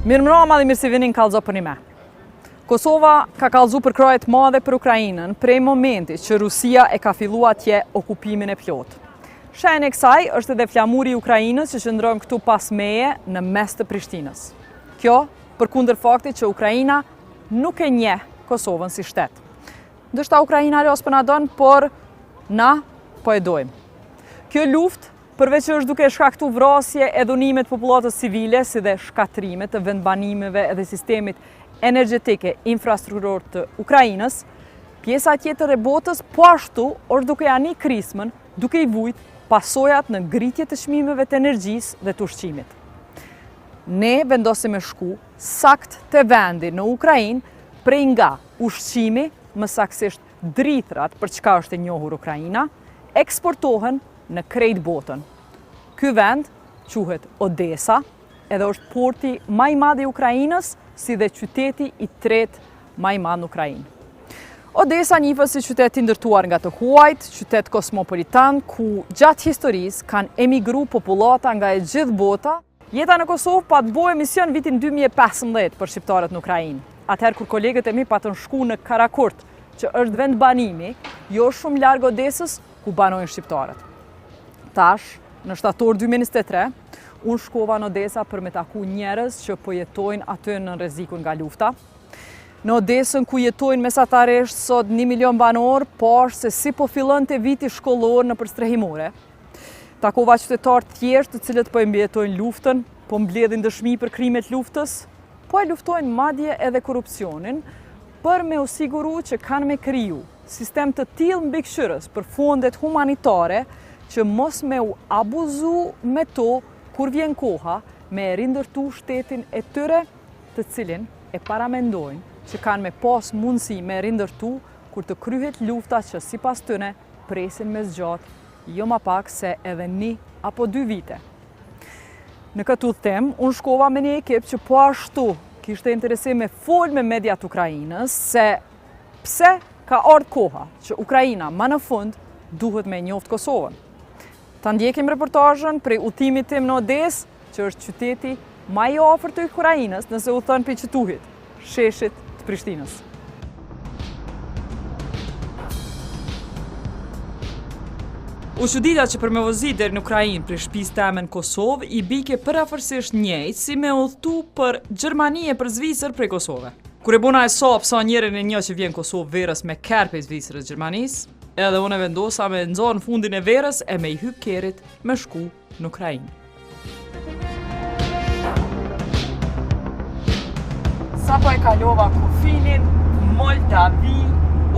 Mirëmbrëma dhe mirë se vini në kallëzo për një me. Kosova ka kallëzu për krajet madhe për Ukrainën prej momenti që Rusia e ka filluar atje okupimin e plot. Shenjë e kësaj është edhe flamuri i Ukrainës që qëndron këtu pas meje në mes të Prishtinës. Kjo përkundër faktit që Ukraina nuk e njeh Kosovën si shtet. Ndoshta Ukraina los po na don, por na po e dojmë. Kjo luftë, përveç që është duke shkaktu vrasje e dhunimet popullatës civile, si dhe shkatrimet të vendbanimeve edhe sistemit energjetike infrastrukturor të Ukrainës, pjesa tjetër e botës po ashtu është duke ani krismën, duke i vujt pasojat në ngritje të çmimeve të energjisë dhe të ushqimit. Ne vendosim me shku sakt të vendi në Ukrainë prej nga ushqimi, më saktësisht drithrat për çka është e njohur Ukraina, eksportohen në krejt botën. Ky vend quhet Odesa, edhe është porti më i madh i Ukrainës, si dhe qyteti i tretë më i madh në Ukrainë. Odesa njihet si qytet i ndërtuar nga të huajt, qytet kosmopolitan, ku gjatë historisë kanë emigru popullata nga e gjithë bota. Jeta në Kosovë pa të bëjë emision vitin 2015 për shqiptarët në Ukrainë. Atëherë kur kolegët e mi patën shku në Karakurt, që është vend banimi, jo shumë larg Odesës, ku banojnë shqiptarët. Tash, në shtator 2023, unë shkova në Odesa për me taku njerëz që po jetojnë aty në rrezikun nga lufta. Në Odesën ku jetojnë mesatarisht sot 1 milion banor, po është se si po fillonte viti shkollor nëpër strehimore. Takova qytetarë thjeshtë të cilët po e mbijetojnë luftën, po mbledhin dëshmi për krimet luftës, po e luftojnë madje edhe korrupsionin, për me u siguru që kanë me kriju sistem të tillë mbikëqyrës për fondet humanitare që mos me u abuzu me to kur vjen koha me rindërtu shtetin e tyre, të cilin e paramendojnë që kanë me pas mundësi me rindërtu kur të kryhet lufta që sipas tyre presin me zgjatë, jo ma pak se edhe 1 apo 2 vite. Në këtë udhëtim, unë shkova me një ekip që po ashtu kishte interesim me fol me mediat Ukrainës se pse ka ardhur koha që Ukraina më në fund duhet me njoftë Kosovën. Ta ndjekim reportazhin prej udhëtimit tim në Odesë, që është qyteti më i afërt të Ukrainës, nëse u thon pe qytuhit, sheshit të Prishtinës. U çudita që për me vozit deri në Ukrainë për shtëpisë teme në Kosovë i bike përafërsisht njëjtë si me udhëtu për Gjermani e për Zvicër prej Kosove. Kur e bona e sa njërin e një që vjen Kosovë verës me kerpe i Zvicrës Gjermanisë, edhe unë vendosa me nxorr në fundin e verës e me i hyp kerit me shku në Ukrainë. Sa po e kalova kufinin Moldavi,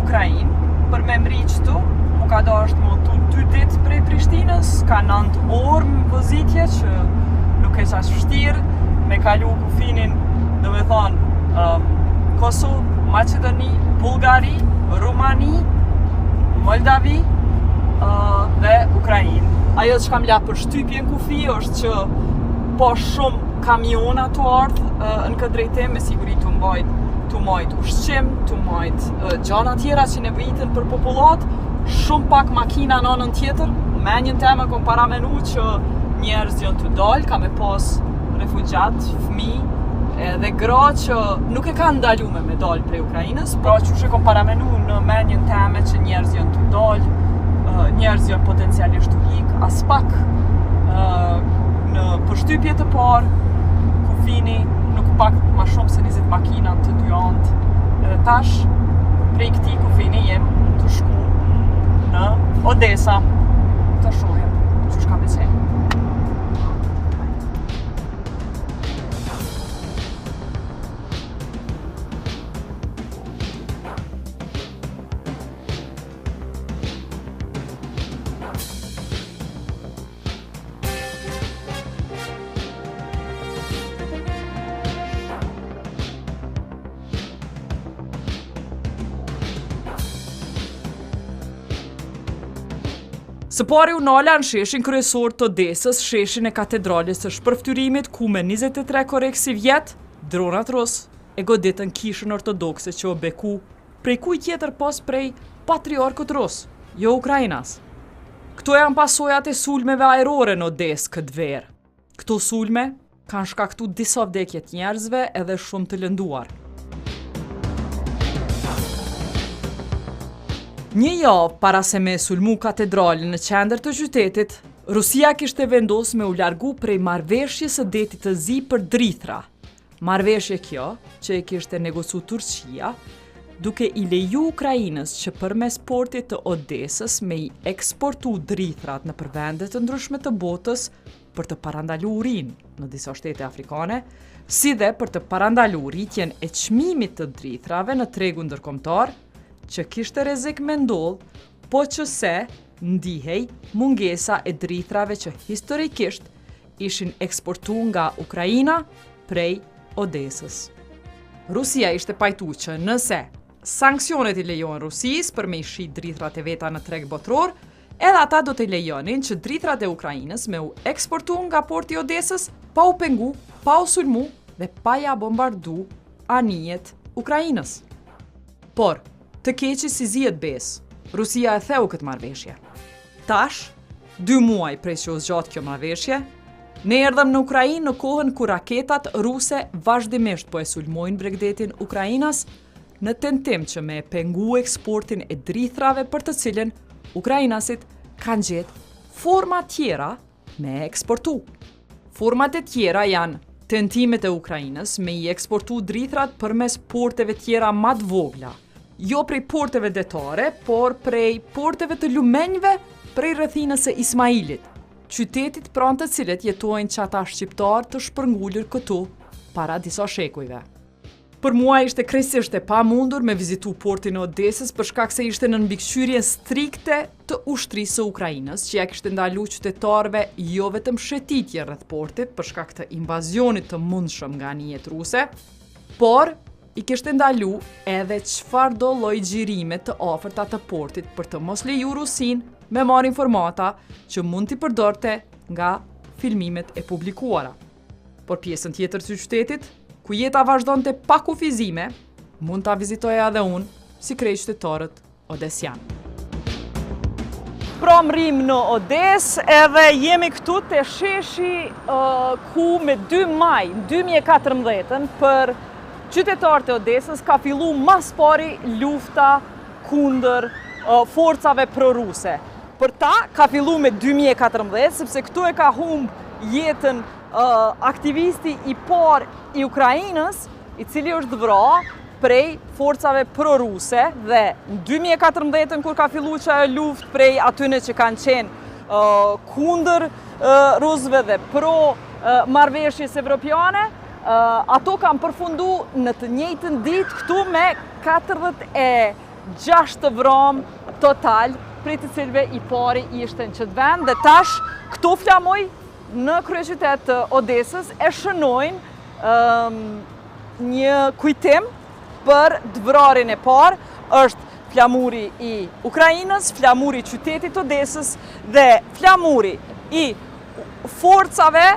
Ukrainë, për me mri qëtu, mu ka dashtë më tu 2 ditë prej Prishtinës, ka 9 orë më vëzitje që nuk e qash vështirë, me kalu kufinin, do me thonë, Kosovë, Maqedoni, Bullgari, Rumani, Moldavi dhe Ukrainë. Ajo që kam la për shtypjen kufi është që po shumë kamiona të ardhë në këtë drejtim, me siguri të mbajt ushqim, të mbajt gjana tjera që nevojiten për popullat, shumë pak makina në anën tjetër. Menjën tema kom paramenu që njerëz janë të dalë, ka me pas refugjat, fëmijë edhe gra që nuk e kanë ndalume me dalë prej Ukrainës, pra që shë kom paramenu në menjën teme që njerëz janë të dalë, njerëz janë potencialisht të hik, as pak në përshtypje të parë, kufini nuk pak ma shumë se 20 makina të dyant, edhe tash prej këtij kufini jem të shku në Odesa të shohim që shka me qenë. Së pari u nala në sheshin kryesor të Odesës, sheshin e katedralis së shpërftyrimit, ku me 23 koreksi vjet, dronat rus e goditën kishën ortodokse që o beku prej kuj tjetër pas prej patriarkut rus, jo Ukrainas. Këto janë pasojat e sulmeve ajrore në Odesë këtë verë. Këto sulme kanë shkaktu disa vdekje të njerëzve edhe shumë të lënduar. Një javë para se me sulmu katedralin në qendër të qytetit, Rusia kishte vendosur me u largu prej marrëveshjes së detit të zi për drithra. Marrëveshje kjo, që e kishte negocu Turqia, duke i leju Ukrainës që përmes portit të Odesës me i eksportu drithrat në vende të ndryshme të botës për të parandalu urinë në disa shtete afrikane, si dhe për të parandalu rritjen e çmimit të drithrave në tregun ndërkombëtar, që kishte rrezik me ndodh, po që se ndihej mungesa e drithrave që historikisht ishin eksportu nga Ukraina prej Odesës. Rusia ishte pajtu që nëse sankcionet i lejohen Rusisë për me i shit drithrat e veta në treg botror, edhe ata do të lejonin që drithrat e Ukrainës me u eksportu nga porti i Odesës pa u pengu, pa u sulmu dhe pa ja bombardu anijet Ukrainës. Por, të keqi si zihet besë, Rusia e theu këtë marrëveshje. Tash, 2 muaj prej që u zgjat kjo marrëveshje, ne erdhëm në Ukrainë në kohën kur raketat ruse vazhdimisht po e sulmojnë bregdetin Ukrainas në tentim që me pengu eksportin e drithrave për të cilën ukrainasit kanë gjetë forma tjera me eksportu. Format e tjera janë tentimet e Ukrainës me i eksportu drithrat përmes porteve tjera më të vogla, jo prej porteve detare, por prej porteve të lumenjve prej rrethinës së Ismailit, qytetit pranë të cilit jetojnë qata shqiptar të shpërngulur këtu para disa shekujve. Për mua ishte krejtësisht e pamundur me vizitu portin e Odesës për shkak se ishte në mbikëqyrjen strikte të ushtrisë së Ukrainës, që ja kishte ndalu qytetarëve jo vetëm shëtitje rreth portit për shkak të invazionit të mundshëm nga anijet ruse, por i kishte ndalu edhe çfarëdo lloj xhirime të afërta të portit për të mos leju Rusin me marrë informata që mund t'i përdorte nga filmimet e publikuara. Por pjesën tjetër të qytetit, ku jeta vazhdonte pa kufizime, mund t'a vizitoja edhe unë si krejt qytetarët odesian. Pra mrim në Odesë edhe jemi këtu te sheshi ku me 2 maj 2014 për qytetarët e Odesës ka fillu mas pari lufta kundër forcave proruse. Për ta ka fillu me 2014, sepse këtu e ka humb jetën aktivisti i par i Ukrainës, i cili është vra prej forcave proruse dhe në 2014 kur ka fillu që ajo luftë prej atyne që kanë qenë kundër rusëve dhe pro marrëveshjes evropiane, ato kanë përfundu në të njëjtën ditë këtu me 46 të vram total, prej të cilve i pari ishte në qëtë vend, dhe tash këto flamoj në kryeqytet të Odesës e shënojnë një kujtim për dvrarin e parë, është flamuri i Ukrainës, flamuri i qytetit Odesës dhe flamuri i forcave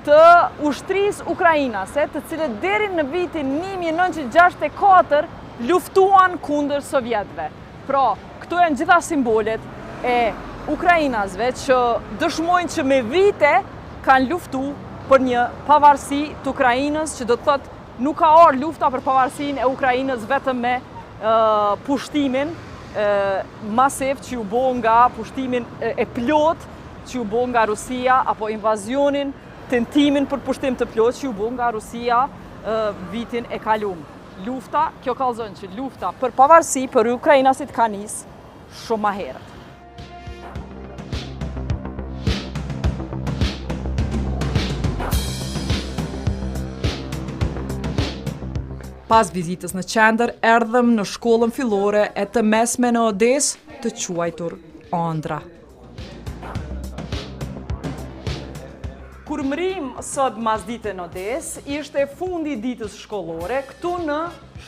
të ushtrisë ukrainase, të cilët deri në vitin 1964 luftuan kundër sovjetëve. Pra, këto janë gjitha simbolet e ukrainasve që dëshmojnë që me vite kanë luftu për një pavarësi të Ukrainës, që do të thotë nuk ka orë lufta për pavarësinë e Ukrainës vetëm me pushtimin masiv që u bo nga pushtimin e plot që u bo nga Rusia, apo invazionin, tentimin për pushtim të plot që u bo nga Rusia vitin e kalum. Lufta, kjo kallëzon që lufta për pavarësi për ukrainasit ka nis shumë ma herët. Pas vizitës në qendër, erdhëm në shkollën fillore e të mesme në Odesë të quajtur Andra. Kur mrim sot masdite në Odesë, ishte fundi i ditës shkollore këtu në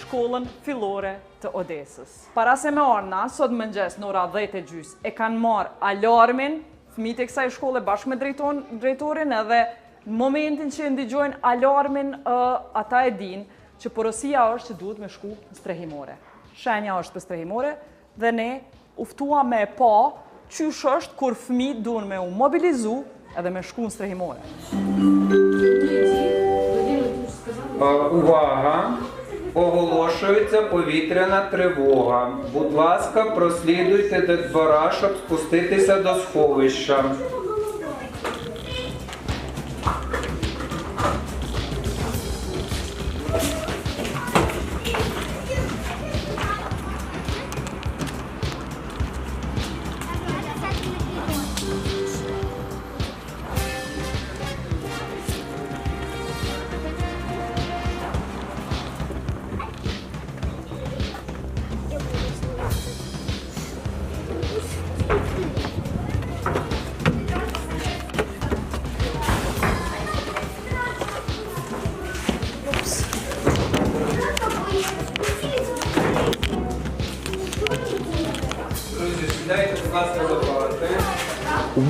shkollën fillore të Odesës. Para se me orna, sot mëngjes në ora 10:30 e kanë marrë alarmin fëmijët e kësaj shkolle bashkë me drejtorin, edhe në momentin që ndigjojnë alarmin ata e dinë që porosia është që duhet me shku në strehimore. Shenja është për strehimore dhe ne uftuam me pa qysh është kur fëmijët duhen me u mobilizu edhe me shku në strehimore. Увага! Оголошується повітряна тривога. Будь ласка, прослідуйте до двора, щоб спуститися до сховища.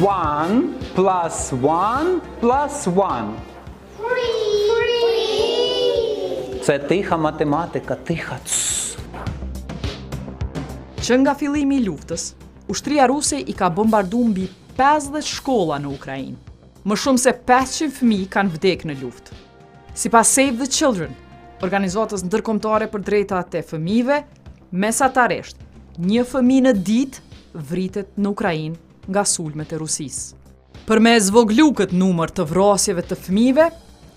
One plus one plus one. Це тиха математика, тиха. Që nga fillimi I luftës, ushtria ruse I ka bombarduar mbi 50 shkolla në Ukrainë. Më shumë se 500 fëmijë kanë vdekur në luftë. Sipas Save the Children, organizatës ndërkombëtare për drejtat e fëmijëve, mesatarisht, një fëmijë në ditë vritet në Ukrainë nga sulmet e Rusisë. Për me zvoglu këtë numër të vrasjeve të fëmijëve,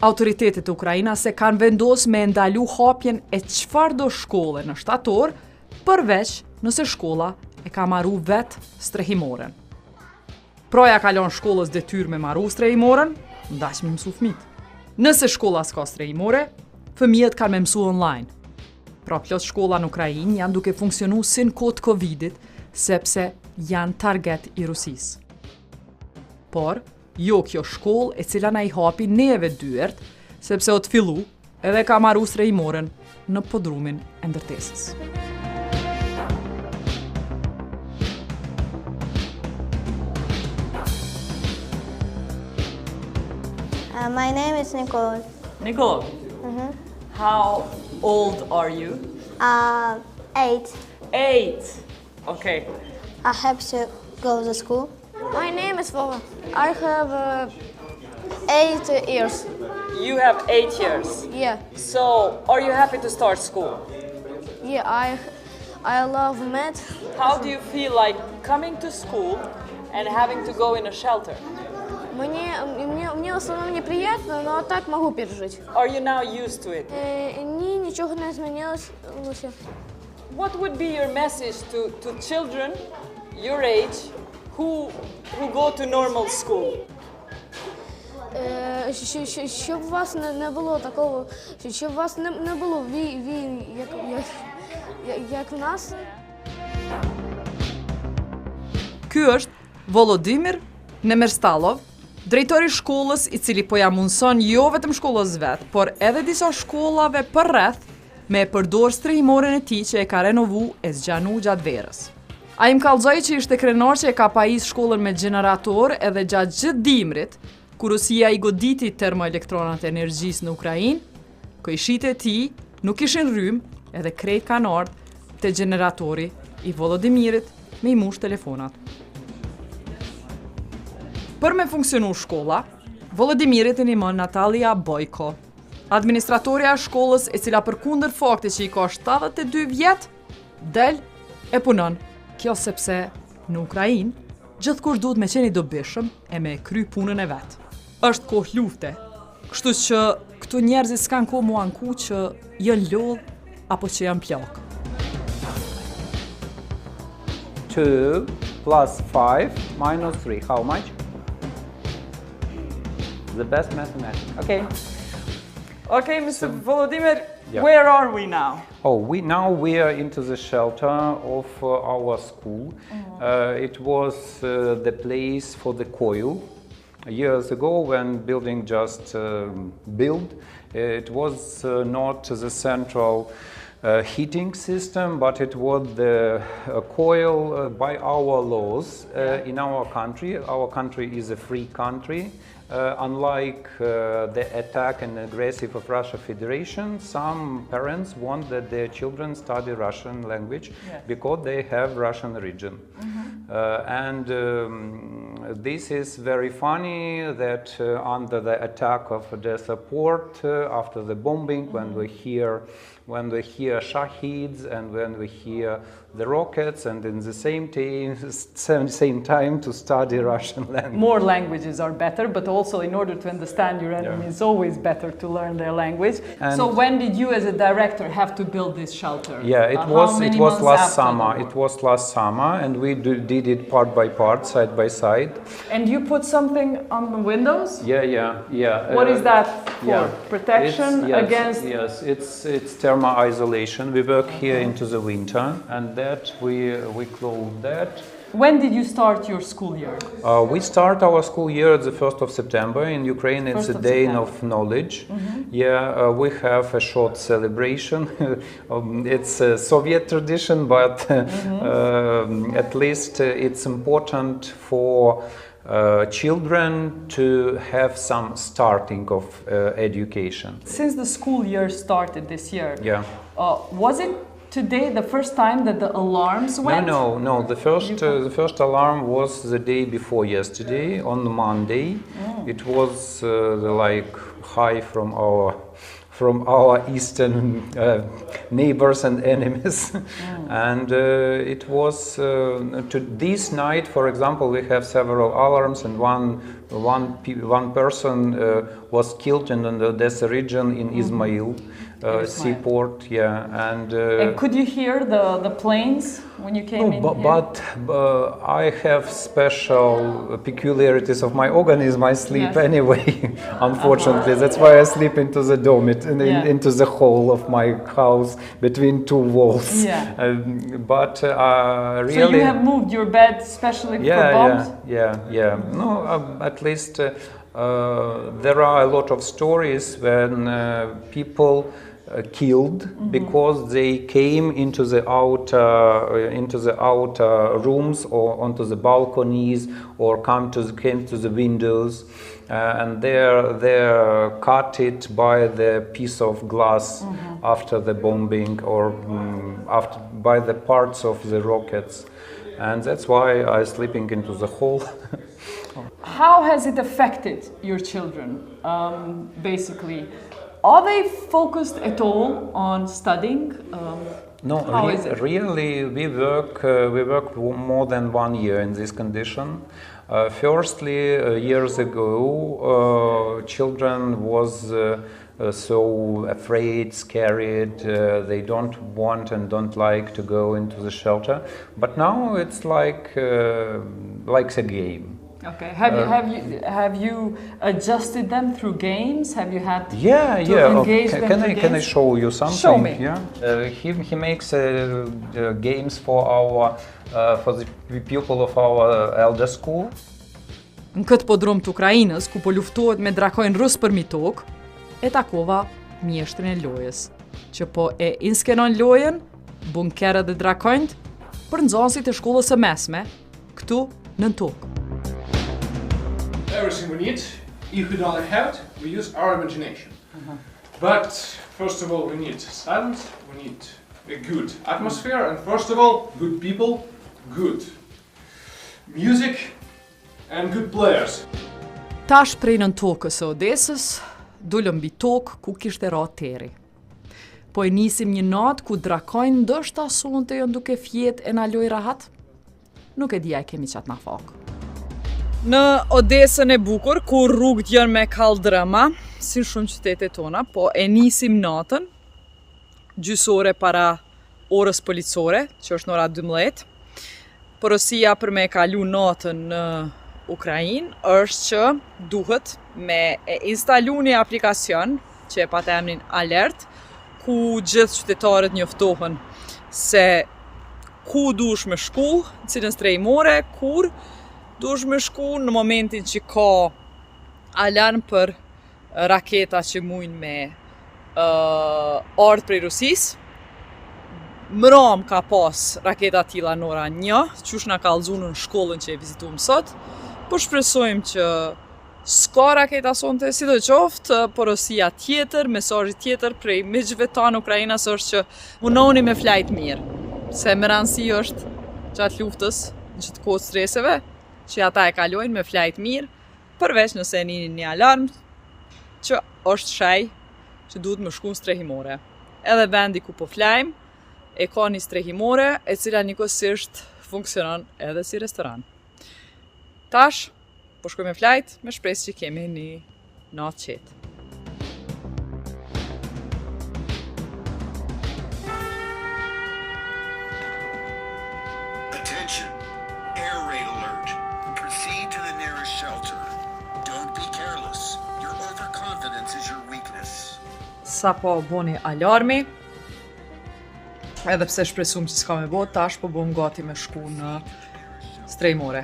autoritetet e Ukrainës e kanë vendosur me ndalu hapjen e çfarëdo shkolle në shtator, përveç nëse shkolla e ka marru vetë strehimoren. Proja ka lënë shkollës detyrë me marru strehimoren, ndaq me mësu fëmijët. Nëse shkolla s'ka strehimore, fëmijët kanë me mësu online. Pra plot shkolla në Ukrainë janë duke funksionu si në kohë të Covidit, sepse janë target I Rusisë. Por, jo kjo shkollë e cila na I hapi neve dyert, sepse o të fillu edhe ka marru strehimoren në podrumin e ndërtesës. My name is Nicole. Nicole, how old are you? 8. 8. Okay. I have to go to school. My name is Vova. I have 8 years. You have 8 years. Yeah, So, are you happy to start school? yeah. I love math. How do you feel like coming to school and having to go in a shelter? Мне в основном неприятно, но так могу пережить. Are you now used to it? Ничего не изменилось, Луся. What would be your message to children your age who go to normal school? Щоб у вас не було такого, щоб у вас не було війн, як в нас. Ky është Volodymyr Nemertstalov, drejtori I shkollës I cili po ja mundson jo vetëm shkollës vet, por edhe disa shkollave përreth me e përdor strehimoren e tij që e ka renovu e zgjanu gjatë verës. Ai më kallëzoi që ishte krenar që e ka pajis shkollën me gjenerator edhe gjatë gjithë dimrit, kur Rusia I goditi termoelektronat e energjisë në Ukrainë, këjshit e tij nuk ishin rrymë edhe krejt kanë ardhur te gjeneratori I Volodymyrit me I mush telefonat. Për me funksionu shkolla, Volodymyrit e ndihmon Natalia Bojko, administratorja e shkollës e cila përkundër faktit që I ka 72 vjet, del e punon. Kjo sepse në Ukrainë gjithkush duhet me qenë I dobishëm e me kry punën e vet. Është kohë lufte, kështu që këtu njerëzit s'kan kohë mu anku që janë lodh apo që janë plak. 2 plus 5 minus 3. How much? The best mathematics. Okay. Okay, Mr. Volodymyr, Yeah. where are we now? Oh, we are into the shelter of our school. It was the place for the coil. Years ago, when building just built, it was not the central heating system, but it was the coil by our laws in our country. Our country is a free country. unlike the attack and aggressive of Russia Federation, some parents want that their children study Russian language because they have Russian origin. And this is very funny that under the attack of Odesa port, after the bombing, when we hear shaheeds and when we hear the rockets, and in the same time to study Russian language. More languages are better, but also in order to understand your enemy, it's always better to learn their language. And so when did you as a director have to build this shelter? Yeah, it was last summer. It was last summer, and we did it part by part, side by side. And you put something on the windows? Yeah. What is that for? Protection against? Yes, it's thermal isolation. We work here into the winter, and that we close that. When did you start your school year? We start our school year at the 1st of September. In Ukraine, it's a day of knowledge. We have a short celebration. It's a Soviet tradition, but at least it's important for children to have some starting of education. Since the school year started this year, was it today the first time that the alarms went? No. The first alarm was the day before yesterday, on Monday. It was like high from our eastern neighbors and enemies. And it was this night, for example, we have several alarms, and one person was killed in the Odesa region in Izmail seaport. And could you hear the planes when you came in here? But I have special peculiarities of my organism. I sleep anyway, unfortunately. That's why I sleep into the dome, into the hole of my house between two walls. But really... So you have moved your bed specially for bombs? No, at least there are a lot of stories when people killed because they came into the outer rooms or onto the balconies or came to the windows, and they're cut it by the piece of glass after the bombing or by the parts of the rockets, and that's why I'm sleeping into the hole. How has it affected your children, basically? Are they focused at all on studying? No, really, we work more than 1 year in this condition. Firstly, years ago, children was so afraid, scared. They don't want and don't like to go into the shelter. But now it's like a game. Okay. Have you adjusted them through games? Have you had to engage them through games? Can I show you something? Show me. He makes games for the people of our elder school. Në këtë podrum të Ukrainës, ku po luftohet me drakojnë rus për mi tokë, e takova mjeshtrin e lojës, që po e inskenon lojën, bunkerët dhe drakojnët për nxënësit e shkollës së mesme, këtu në tokë. Everything we need, if we don't have it, we use our imagination. But first of all, we need silence, we need a good atmosphere, and first of all, good people, good music, and good players. Tash prej nën tokës së Odesës, dulëm mbi tokë ku kishte ra teri. Po e nisim një natë ku drakojnë ndoshta sonte janë duke fjet e na loj rahat? Nuk e dija e kemi qatë na fakë. Në Odesën e bukur, ku rrugët janë me kaldrëma, si shumë qytetet tona, po e nisim natën, gjysore para orës policore, që është në ora 12. Porosia për me kalu natën në Ukrainë është që duhet me e instalu një aplikacion që e pat emrin Alert, ku gjithë qytetarët njoftohen se ku dush me shku, cilën strehimore, kur dush me shku në momentin që ka alarm për raketa që mujnë me ardhë prej Rusisë. Mram ka pas raketa tilla në ora 1, qysh na kallëzun në shkollën që e vizituam sot, po shpresojmë që S'ka raketa sonte, sidoqoftë, porosia tjetër, mesazhi tjetër prej miqve tanë Ukrainës është që munoni me flajt mirë. Se më rëndësi është gjatë luftës, në çdo kohë streseve, që ata e kalojnë me flajt mirë, përveç nëse e nini një alarm që është shaj që duhet më shku në strehimore. Edhe vendi ku po flajmë e ka një strehimore e cila njëkohësisht funksionon edhe si restoran. Tash, po shkoj me flajt, me shpresë që kemi një natë qetë. Attention, air raid alert. Proceed to the nearest shelter. Don't be careless. Your overconfidence is your weakness. Sa po boni alarmi, edhe pse shpresum që s'ka me bot, tash po bom gati me shku në strehimore.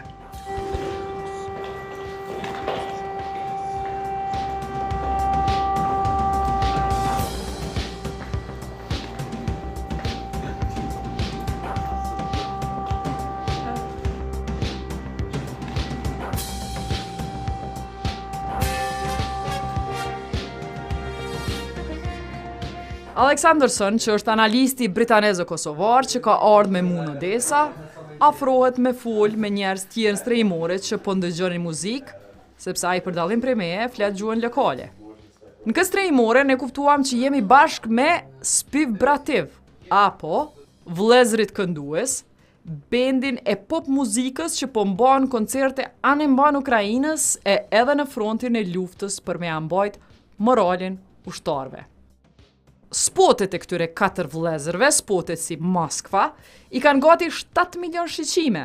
Aleksanderson, që është analisti britanezo-kosovar që ka ardhur me mu në Odesa, afrohet me fol me njerëz tjerë në strehimore që po ndëgjonin muzikë, sepse ai për dallim prej meje flet gjuhën lokale. Në këtë strehimore ne kuptuam që jemi bashk me spiv brativ, apo vëllezërit këndues, bendin e pop muzikës që po mban koncerte anë mban Ukrainës e edhe në frontin e luftës për me mbajt moralin ushtarëve. Spotet e këtyre 4 vëllezërve, spotet si Moskva, i kanë gati 7 milion shiqime.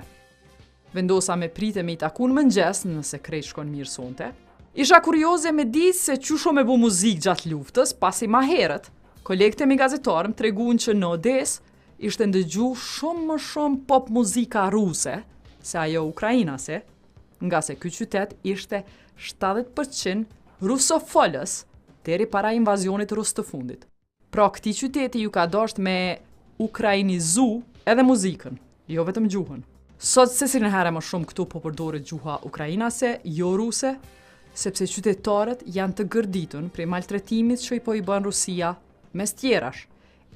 Vendosa me prite me i taku në mëngjes, nëse krejt shkon mirë sonte. Isha kurioze me ditë se qysho me bu muzikë gjatë luftës, pasi ma herët, kolegët e mi gazetarëm treguan që në Odesë ishte ndëgju shumë më shumë pop muzika ruse, se ajo ukrainase, nga se ky qytet ishte 70% rusofolës deri para invazionit rus të fundit. Pra këti qyteti ju ka dasht me ukrainizu edhe muzikën, jo vetëm gjuhën. Sot se si në herë më shumë këtu po përdoret gjuha ukrainase, jo ruse, sepse qytetarët janë të gërditun prej maltretimit që i po i bën Rusia mes tjerash,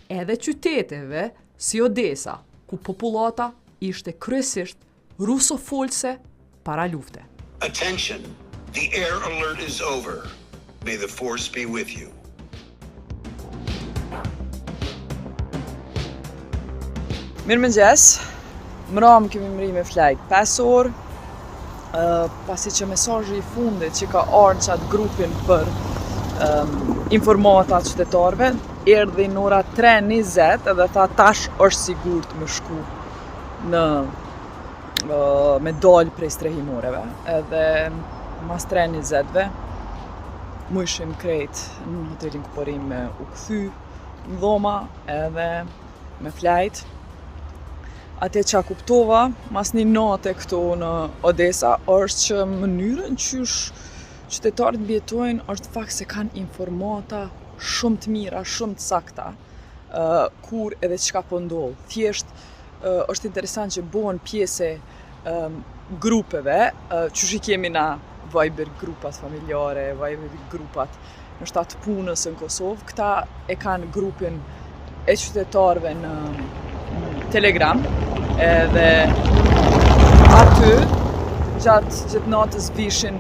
edhe qyteteve si Odesa, ku popullata ishte kryesisht rusofolse para lufte. Attention, the air alert is over. May the force be with you. Mirëmëngjes, mram kemi mri me flajt 5 orë, pasi që mesazhi i fundit që ka ardhur qatë grupin për informata qytetarëve, erdhi në ora 3:20 edhe tha tash është sigurt me shku në me dal prej strehimoreve. Edhe mas 3:20 mu ishim krejt në hotelin ku porim me u kthy në dhoma edhe me flajt. Ate që kuptova, mas një nate këto në Odesa, është që mënyrën qysh qytetarët bjetojnë është fakt se kanë informata shumë të mira, shumë të sakta, kur edhe çka po ndodh. Thjesht është interesant që bëhen pjesë grupeve, qysh i kemi na Viber grupat familjare, Viber grupat në shtatë punës në Kosovë, këta e kanë grupin e qytetarëve në Telegram, edhe aty gjatë natës vishin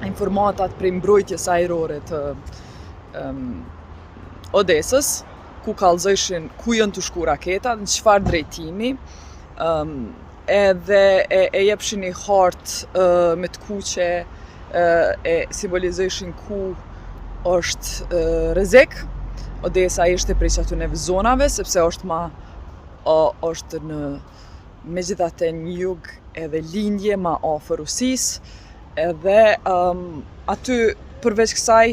informatat prej mbrojtjes ajrore të Odesës, ku kallëzojshin ku janë të shku raketat, në çfarë drejtimi, edhe e jepshin një hartë me të kuqe, e simbolizojshin ku është rrezik. Odesa ishte prej atyre zonave, sepse është në megjithatë në jug edhe lindje ma afër Rusisë, edhe aty përveç kësaj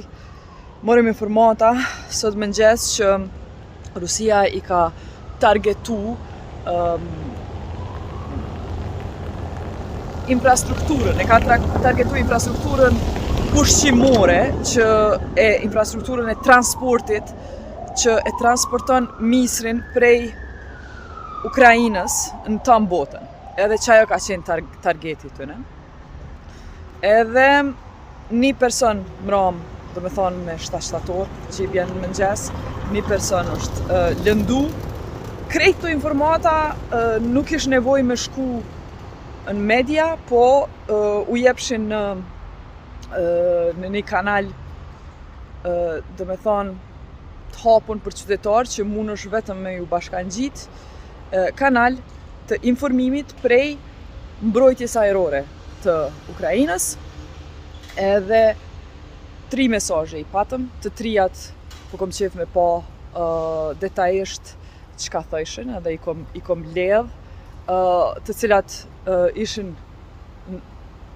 morëm informata sot mëngjes që Rusia i ka targetu infrastrukturën, e ka targetu infrastrukturën ushqimore, që e infrastrukturën e transportit që e transporton misrin prej Ukrainës në tonë botën. Edhe që ajo ka qenë targeti të në. Edhe një person mram, do me thonë me 7 orë që i bjen në mëngjes, një person është lëndu. Krejt të informata nuk ish nevoj me shku në media, po u jepshin në një kanal, do me thonë, të hapun për qytetarë që mund është vetëm me ju bashkangjit, kanal të informimit prej mbrojtjes ajrore të Ukrainës, edhe 3 mesazhe i patëm, të 3-at po kom qef me pa detajisht çka thëshin, edhe i kom ledh, të cilat ishin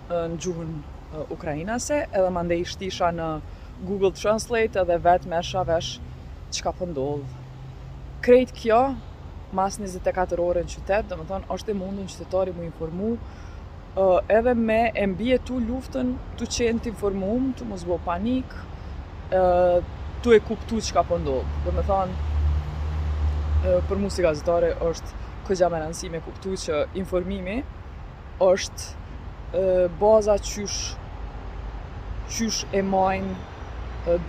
në gjuhën ukrainase, edhe mandej shtisha në Google Translate edhe vetë mesha vesh çka po ndodh. Krejt kjo, mas 24 ore në qytet, do më thonë, është e mundur qytetari mu informu, edhe me e mbjetu luftën, tu qenë t'informum, tu mos bo panik, tu e kuptu çka po ndodh. Do më thonë, për mu si gazetare është këgja me rëndësi me kuptu që informimi është baza qysh e majnë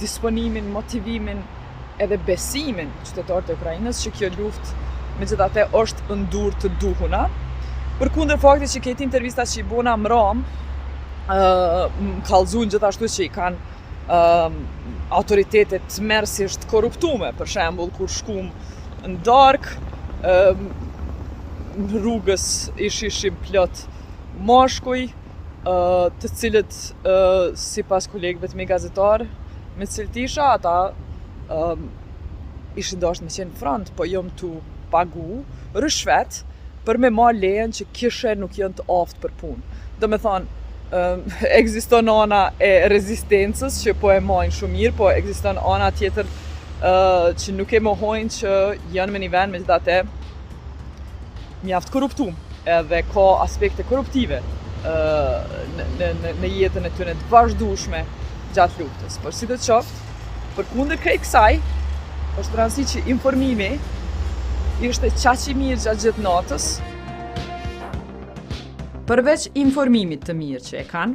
disponimin, motivimin edhe besimin qytetarët e Ukrainës që kjo luftë megjithatë është ndur të duhuna. Përkundër faktit që këto intervista që i bona mram, më kallëzun gjithashtu që i kanë autoritetet merrsisht korruptume, për shembull kur shkum në darkë, rrugës ishim plot mashkuj, të cilët sipas kolegëve të mi gazetar me cilët isha, ata ishin dashur me qenë front, po jom tu pagu rishvet për me marrë lejen që kishe nuk janë të aftë për punë. Do me thonë, ekziston ana e rezistencës që po e majnë shumë mirë, po ekziston ana tjetër që nuk e mohojnë që janë me një vend megjithatë mjaft korruptum, edhe ka aspekte korruptive në jetën e tyre të vazhdueshme gjatë luftës. Por si do të qoftë, përkundër krejt kësaj, është rëndësi që informimi ishte qaq i mirë gjatë gjithë natës. Përveç informimit të mirë që e kanë,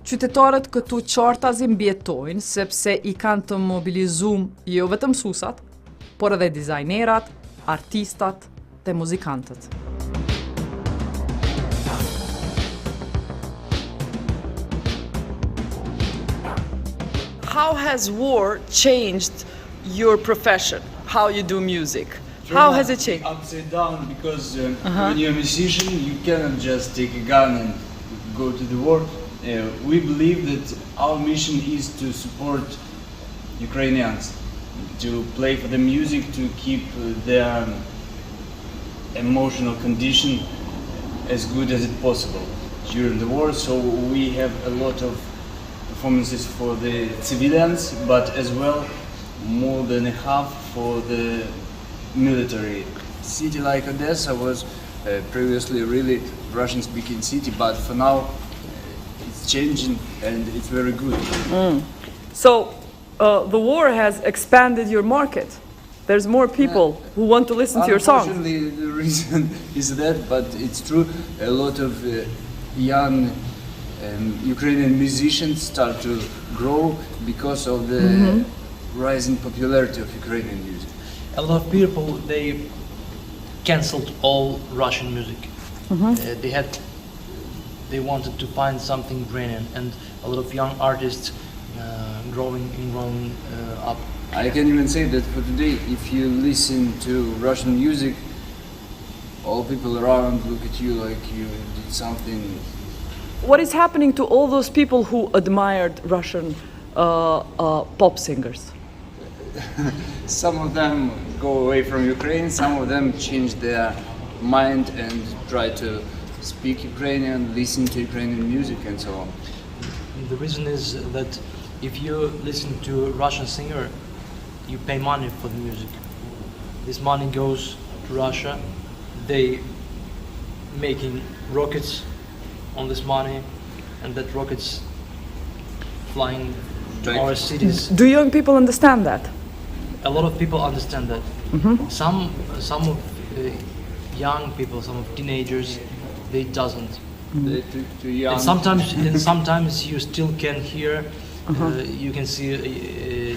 qytetarët këtu qartazi mbjetojnë sepse i kanë të mobilizum jo vetëm mësuesat, por edhe dizajnerat, artistat dhe muzikantët. How has war changed your profession? How you do music? How has it changed? Upside down, because when you're a musician, you cannot just take a gun and go to the war. We believe that our mission is to support Ukrainians, to play for the music, to keep their emotional condition as good as it possible during the war. So we have a lot of performances for the civilians, but as well more than a half for the military. City like Odesa was previously a really Russian-speaking city, but for now it's changing and it's very good. So the war has expanded your market. There's more people who want to listen to your songs. Unfortunately, the reason is that, but it's true. A lot of young Ukrainian musicians start to grow because of the rising popularity of Ukrainian music. A lot of people, they cancelled all Russian music. They wanted to find something Ukrainian, and a lot of young artists growing up. I can even say that for today, if you listen to Russian music, all people around look at you like you did something. What is happening to all those people who admired Russian pop singers? Some of them go away from Ukraine, some of them change their mind and try to speak Ukrainian, listen to Ukrainian music and so on. The reason is that if you listen to a Russian singer, you pay money for the music. This money goes to Russia. They making rockets on this money, and that rockets flying to our cities. Do young people understand that? A lot of people understand that. Some of young people, some of teenagers, they doesn't. to young. And sometimes you still can hear, you can see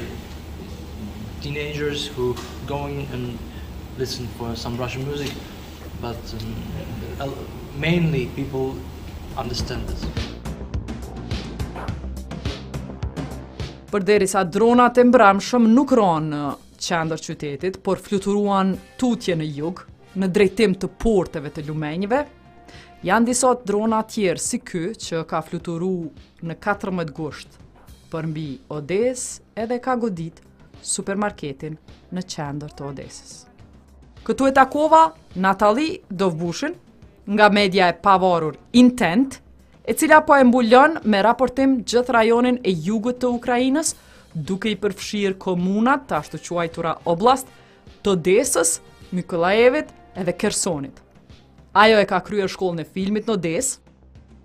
teenagers who going and listen for some Russian music, but mainly people understand this. Përderisa dronat e mbrëmshëm nuk ronë në qendër qytetit, por fluturuan tutje në jug, në drejtim të porteve të lumenjve, janë disa drona tjerë si ky që ka fluturu në 14 gusht përmbi Odesë edhe ka godit supermarketin në qendër të Odesës. Këtu e takova Natalie Dovbyshin nga media e pavarur Intent, e cila po e mbulon me raportim gjithë rajonin e jugut të Ukrainës, duke I përfshirë komunat të ashtu quajtura oblast të Odesës, Mykolajevit edhe Kersonit. Ajo e ka kryer shkollën e filmit në Odesë,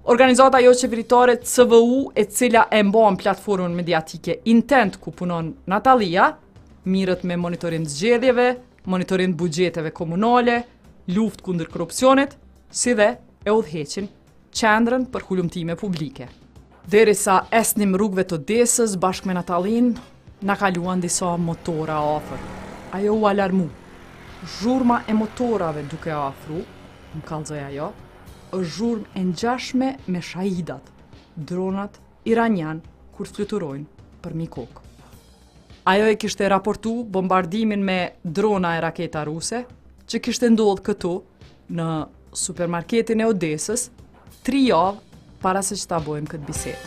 organizata jo qeveritare CVU e cila e mban platformën mediatike Intent ku punon Natalia, mirët me monitorim zgjedhjeve, monitorim buxheteve komunale, luftë kundër korrupsionit, si dhe e udhëheqin qendrën për hulumtime publike. Derisa esnim rrugëve të Odesës bashkë me Natalin, na kaluan disa motora afër. Ajo u alarmu. Zhurma e motorave duke afru, më kallzoi ajo, është zhurmë e ngjashme me shahidat, dronat iranian kur fluturojnë përmi kokë. Ajo e kishte raportu bombardimin me drona e raketa ruse, që kishte ndodhur këtu në supermarketin e Odesës 3 javë para se që ta bojmë këtë bisedë.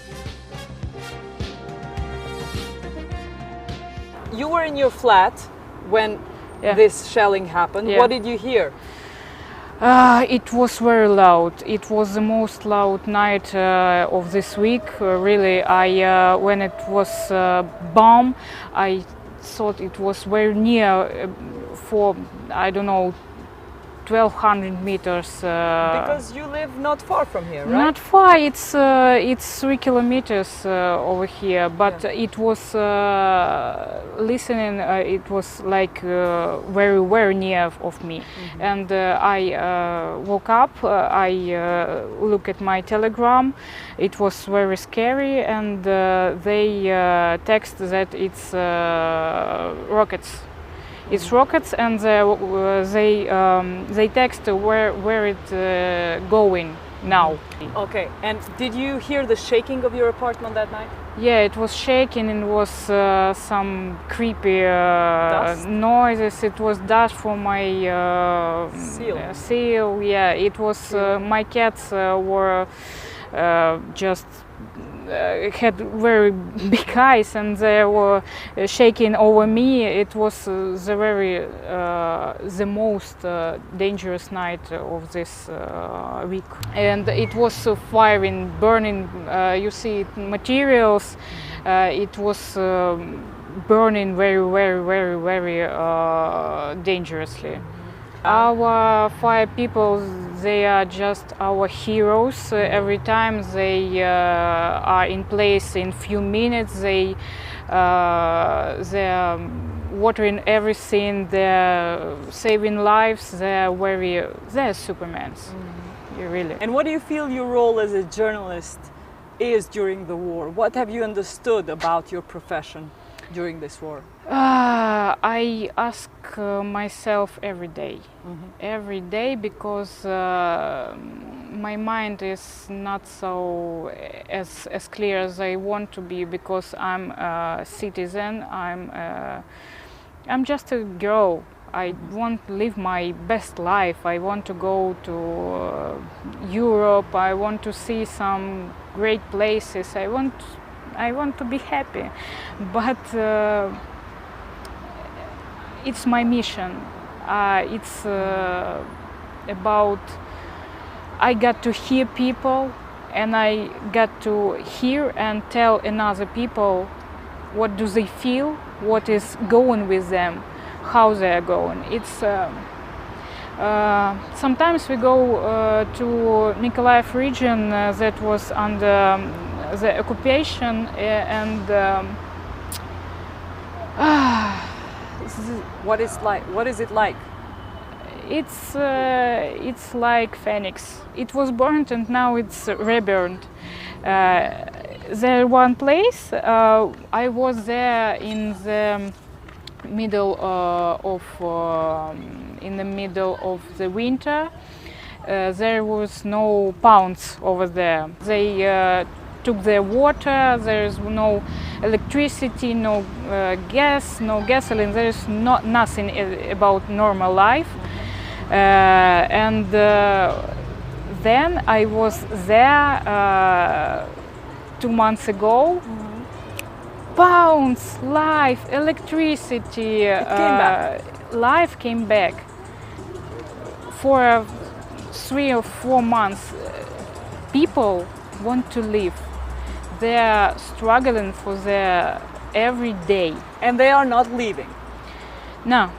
You were in your flat when this shelling happened. Yeah. What did you hear? It was very loud. It was the most loud night of this week. Really, when it was bomb, I thought it was very near for, I don't know, 1,200 meters. Because you live not far from here, right? Not far. It's 3 kilometers over here, but it was listening. It was like very, very near of me. And I woke up. I look at my telegram. It was very scary, and they text that it's rockets. It's rockets, and they text where it going now. Okay, and did you hear the shaking of your apartment that night? Yeah, it was shaking, and it was some creepy noises. It was dust from my seal. Yeah, it was my cats were just had very big eyes, and they were shaking over me. It was the most dangerous night of this week. And it was firing, burning. You see materials. It was burning very, very, very, very dangerously. Our fire people, they are just our heroes. Every time they are in place in few minutes, they are watering everything, they're saving lives, they're supermans, really. And what do you feel your role as a journalist is during the war? What have you understood about your profession during this war? I ask myself every day, because my mind is not so as clear as I want to be, because I'm a citizen. I'm just a girl. I want to live my best life. I want to go to Europe. I want to see some great places. I want to be happy, but it's my mission. It's about I got to hear people, and I got to hear and tell another people what do they feel, what is going with them, how they are going. It's sometimes we go to Mykolaiv region that was under the occupation, and what is it like? It's like phoenix. It was burnt and now it's reburned. There one place I was there in the middle of the winter. There was no ponds over there. They took their water. There's no electricity, no gas, no gasoline. There is nothing about normal life. And then I was there 2 months ago. Pounds, life, electricity, life came back. For 3 or 4 months, people want to live. They are struggling for their every day. And they are not leaving? No.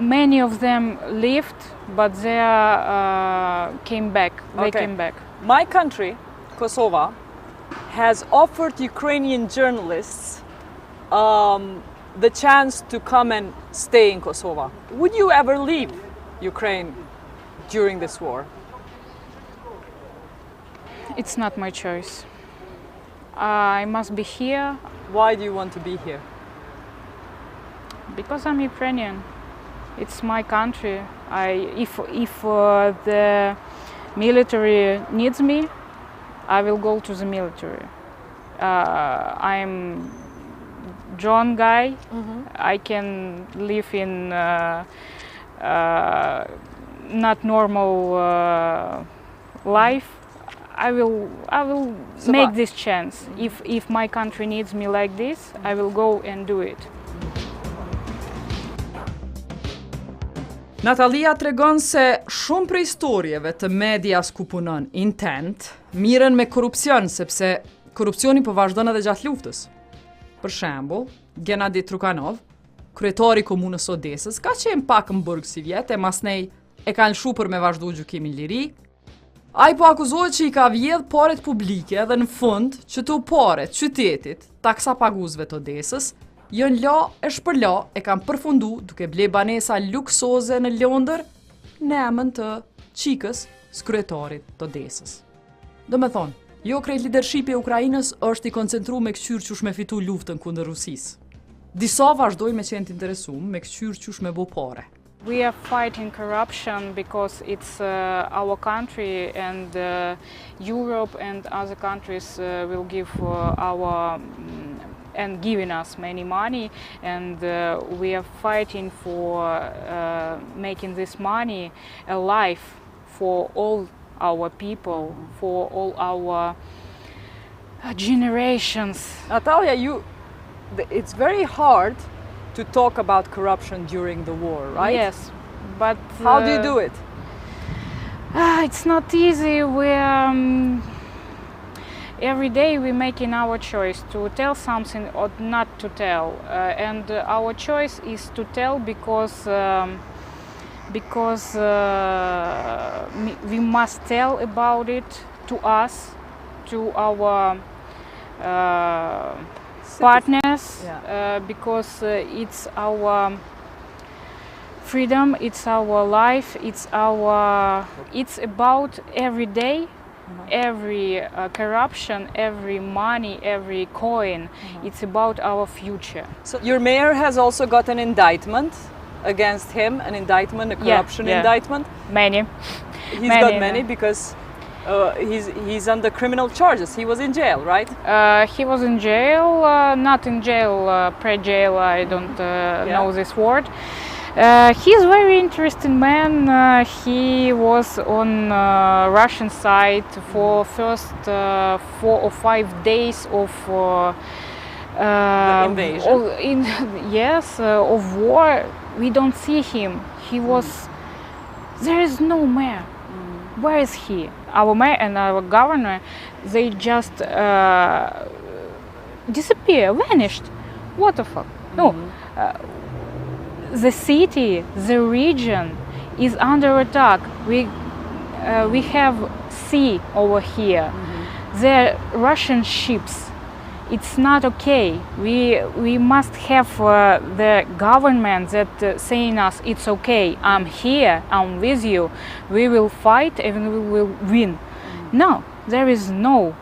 Many of them left, but they came back. They came back. My country, Kosovo, has offered Ukrainian journalists the chance to come and stay in Kosovo. Would you ever leave Ukraine during this war? It's not my choice. I must be here. Why do you want to be here? Because I'm Ukrainian. It's my country. If the military needs me, I will go to the military. I'm John guy. I can live in not normal life. I will make this chance. If my country needs me like this, I will go and do it. Natalia tregon se shumë prej historieve të medias ku punon intent miren me korrupsion, sepse korrupsioni po vazhdon edhe gjatë luftës. Për shembull, Gennady Trukanov, kryetari i komunës Odesës, ka qenë pak në burg si vjet, e masnej e ka lëshu për me vazhdu gjykimin liri. Ai po akuzohet që i ka vjedh paret publike dhe në fund që të paret qytetit, taksa paguzve të Odesës, jën la e shpërla e kam përfundu duke ble banesa luksoze në Londër në emën të qikës së kryetarit të Odesës. Do me thonë, jo krejt lidershipi e Ukrainës është i koncentru me këqyr qysh me fitu luftën kundër Rusisë. Disa vazhdojnë me qenë të interesum me këqyr qysh me bo pare. We are fighting corruption because it's our country, and Europe and other countries will give and giving us many money, and we are fighting for making this money alive for all our people, for all our generations. Natalia, it's very hard to talk about corruption during the war, right? Yes, but how do you do it? It's not easy. Every day we're making our choice to tell something or not to tell, and our choice is to tell because we must tell about it to us, to our partners, because it's our freedom, it's our life, it's about every day, every corruption, every money, every coin. It's about our future. So your mayor has also got an indictment against him, a corruption indictment. Many. He's got many because he's under criminal charges. He was in jail, right? He was in jail, not in jail, pre-jail, I don't know this word. He's a very interesting man. He was on Russian side for first 4 or 5 days of the invasion. Of war. We don't see him. He was. There is no mayor. Where is he? Our mayor and our governor, they just disappear, vanished. What the fuck? No. The city, the region is under attack. We have sea over here. There are Russian ships it's not okay. We must have the government that saying us it's okay. I'm here. I'm with you. We will fight and we will win. No, there is no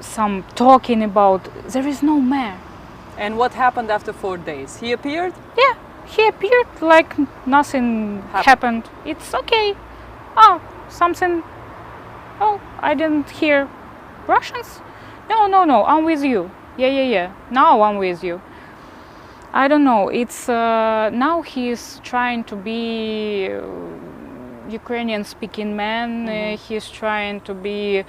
some talking about. There is no mayor. And what happened after 4 days? He appeared? Yeah, he appeared like nothing happened. It's okay. Oh, something. Oh, I didn't hear Russians. No, I'm with you. Yeah. Now I'm with you. I don't know. It's now he's trying to be Ukrainian-speaking man. He's trying to be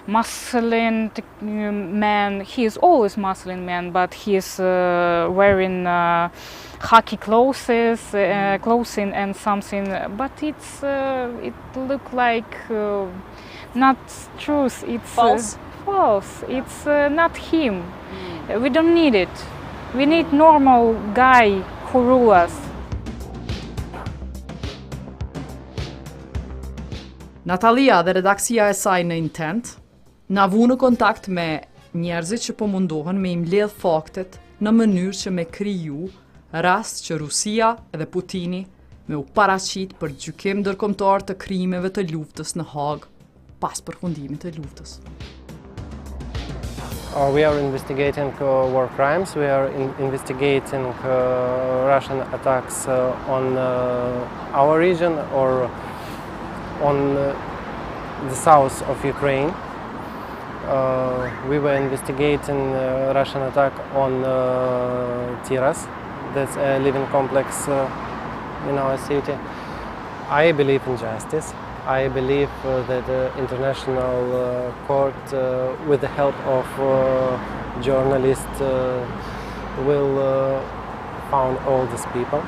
masculine man. He is always masculine man, but he's wearing hockey clothing and something. But it's it look like not truth. It's false. False. It's not him. We don't need it. We need normal guy who rule us. Natalia dhe redaksia e saj në Intent na vu në kontakt me njerëzit që po mundohen me i mbledh faktet në mënyrë që me kriju rast që Rusia edhe Putini me u paraqit për gjykim ndërkombëtar të krimeve të luftës në Hag pas përfundimit të luftës. We are investigating war crimes. We are investigating Russian attacks on our region or on the south of Ukraine. We were investigating Russian attack on Tiras, that's a living complex in our city. I believe in justice. I believe that the international court, with the help of journalists, will find all these people,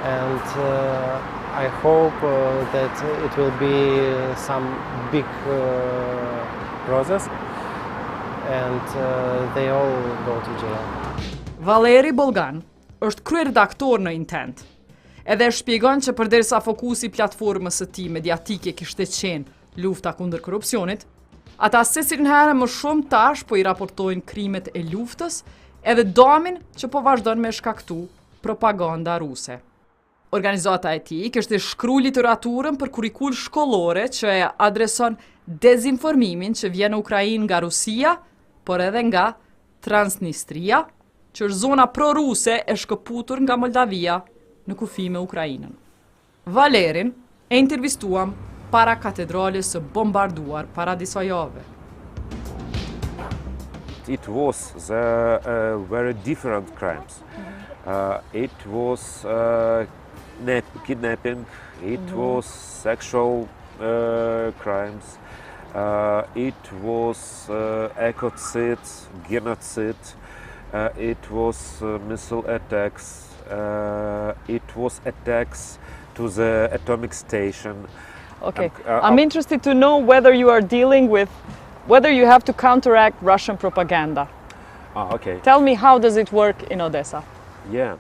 and I hope that it will be some big process, and they all go to jail. Valery Bolgan është kryeredaktor në Intent. Edhe shpjegon që përderisa fokusi platformës së tij mediatike kishte qenë lufta kundër korrupsionit, ata secilin herë më shumë tash po i raportojnë krimet e luftës edhe dëmin që po vazhdon me shkaktu propaganda ruse. Organizata e tij kishte shkruar literaturën për kurrikull shkollore që e adreson dezinformimin që vjen në Ukrainë nga Rusia, por edhe nga Transnistria, që është zona pro-ruse e shkëputur nga Moldavia në kufi me Ukrainën. Valerin e intervistuam para katedrales së bombarduar para disa jave. It was very different crimes. It was kidnapping, it was sexual crimes, it was ecocide, genocide, it was missile attacks, it was attacks to the atomic station. Okay, I'm interested to know whether you are dealing with, whether you have to counteract Russian propaganda. Okay. Tell me, how does it work in Odesa? Yeah.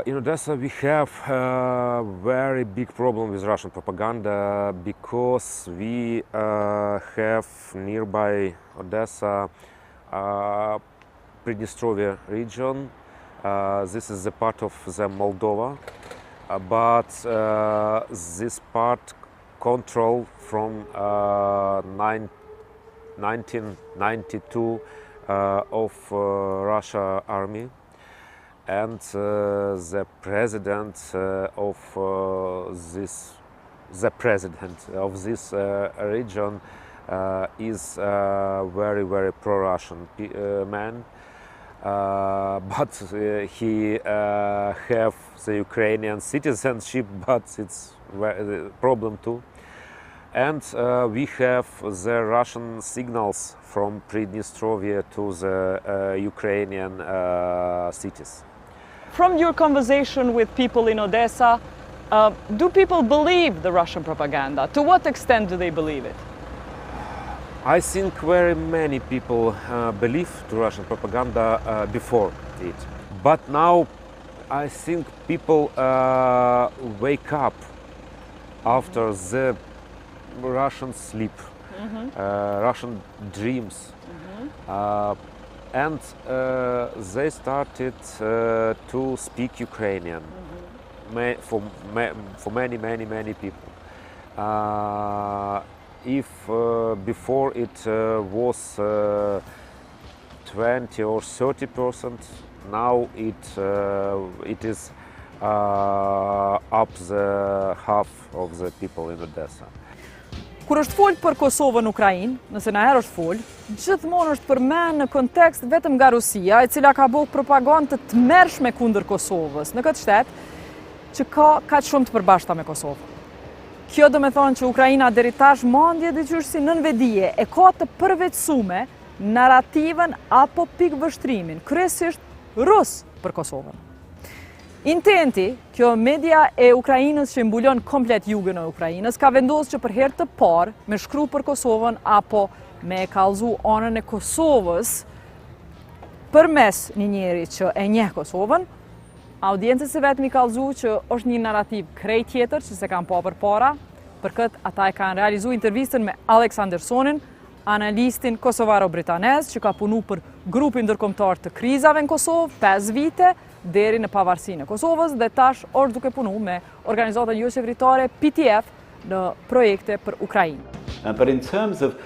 In Odessa we have a very big problem with Russian propaganda because we have nearby Odessa Pridnestrovia region. This is the part of the Moldova, but this part controlled from 1992 of Russia army, and the president of this region is a very pro-Russian man. But he have the Ukrainian citizenship, but it's a problem too. And we have the Russian signals from Pridnestrovia to the Ukrainian cities. From your conversation with people in Odessa, do people believe the Russian propaganda? To what extent do they believe it? I think very many people believe the Russian propaganda before it. But now I think people wake up after the Russian sleep. Russian dreams. And they started to speak Ukrainian for many people. If before it was 20 or 30%, now it is up the half of the people in Odesa. Kur është folë për Kosovën në Ukrainë, nëse na herë është folë, gjithmonë është përmend në kontekst vetëm nga Rusia, e cila ka bërë propagandë të tmerrshme kundër Kosovës në këtë shtet, që ka kaq shumë të përbashkëta me Kosovën. Kjo do me thonë që Ukraina deri tash mandje dyqysh si nënvedije e ka të përveçsume narrativën apo pikvështrimin, kryesisht rus për Kosovën. Intenti, kjo media e Ukrainës që mbulon komplet jugën e Ukrainës, ka vendosur që për herë të parë me shkru për Kosovën apo me kallëzu anën e Kosovës përmes një njeri që e njeh Kosovën, audiencës e vetë mi kallëzu që është një narrativ krejt tjetër që se kanë pa përpara. Për këtë ata e kanë realizu intervistën me Aleksandersonin, analistin kosovaro-britanez që ka punu për grupin ndërkombëtar të krizave në Kosovë 5 vite deri në pavarësinë e Kosovës dhe tash është duke punu me organizatën jo qeveritare PTF në projekte për Ukrainë. But in terms of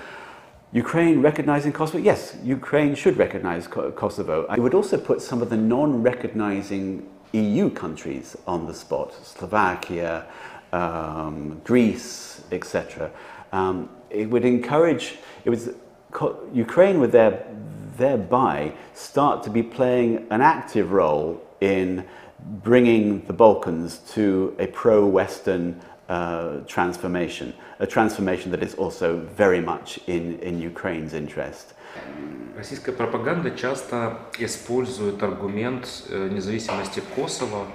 Ukraine recognizing Kosovo, yes, Ukraine should recognize Kosovo. I would also put some of the non-recognizing EU countries on the spot, Slovakia, Greece, etc. It would encourage, Ukraine would thereby start to be playing an active role in bringing the Balkans to a pro-Western transformation, a transformation that is also very much in Ukraine's interest. Российская пропаганда часто использует аргумент независимости Косово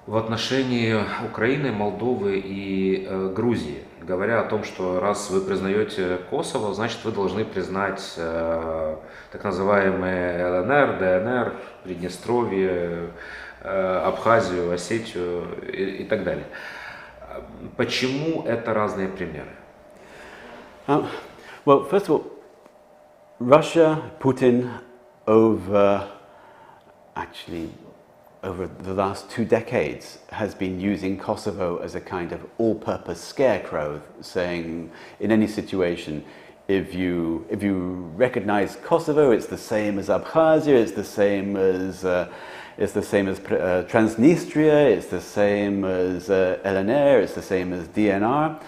в отношении Украины, Молдовы и Грузии, говоря о том, что раз вы признаете Косово, значит вы должны признать так называемые ЛНР, ДНР, Приднестровье, Абхазию, Осетию и так далее. Почему это разные примеры? Well, first of all, Russia, Putin, over the last 2 decades has been using Kosovo as a kind of all-purpose scarecrow, saying in any situation, if you recognize Kosovo, it's the same as Abkhazia, it's the same as Transnistria, it's the same as LNR, it's the same as DNR.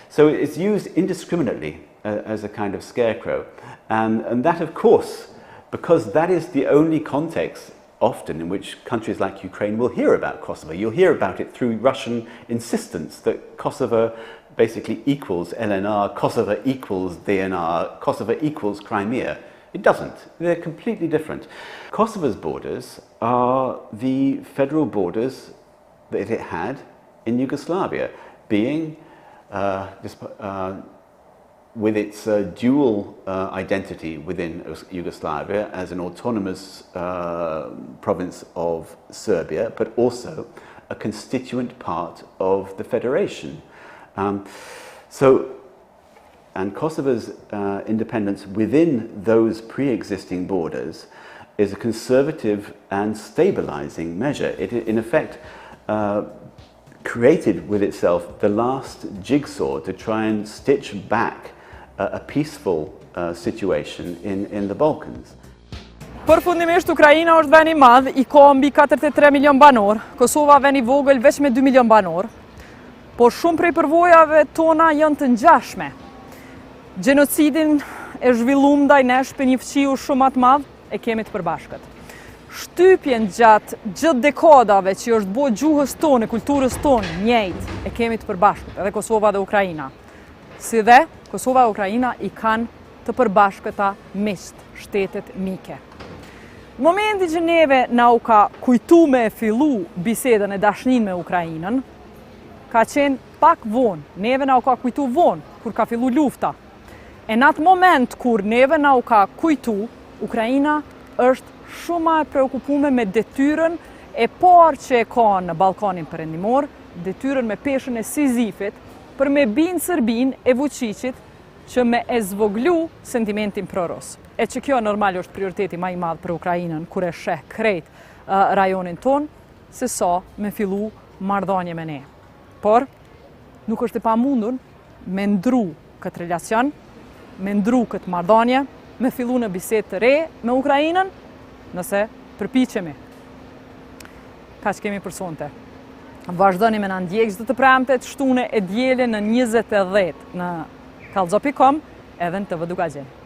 So it's used indiscriminately as a kind of scarecrow. And that, of course, because that is the only context often in which countries like Ukraine will hear about Kosovo. You'll hear about it through Russian insistence that Kosovo basically equals LNR, Kosovo equals DNR, Kosovo equals Crimea. It doesn't. They're completely different. Kosovo's borders are the federal borders that it had in Yugoslavia, being with its dual identity within Yugoslavia as an autonomous province of Serbia, but also a constituent part of the federation. And Kosovo's independence within those pre-existing borders is a conservative and stabilizing measure. It, in effect, created with itself the last jigsaw to try and stitch back a peaceful situation in the Balkans. Përfundimisht, Ukraina është vend i madh, i ka mbi 43 milion banor, Kosova vend i vogël veç me 2 milion banor, por shumë prej përvojave tona janë të ngjashme. Gjenocidin e zhvilluar ndaj nesh për një fqiu shumë të madh e kemi të përbashkët. Shtypjen gjatë gjithë dekadave që është bërë gjuhës tonë, kulturës tonë njëjtë, e kemi të përbashkët, edhe Kosova dhe Ukraina. Si dhe, Kosova dhe Ukraina i kanë të përbashkëta miqt, shtetet mike. Në momenti që neve na u ka kujtu me fillu bisedën e dashnin me Ukrainën, ka qenë pak vonë, neve na u ka kujtu vonë, kur ka fillu lufta. E në atë moment kur neve na u ka kujtu, Ukraina është shumë e preokupume me detyrën e parë që e ka në Ballkanin Perëndimor, detyrën me peshën e Sizifit për me binë Serbinë e Vučićit që me e zvoglu sentimentin pro-rus. E që kjo normal është prioriteti ma i madh për Ukrainën, kur e sheh krejt rajonin ton, se sa me fillu marrëdhënie me ne. Por, nuk është e pamundur me ndru këtë relacion, me ndru këtë marrëdhënie, me fillu në bisedë të re me Ukrainën, nëse përpiqemi. Kaq kemi për sonte. Vazhdoni me na ndjek çdo të premtet shtune e diele në 20:10 në kallzo.com edhe në TV Dukagjeni.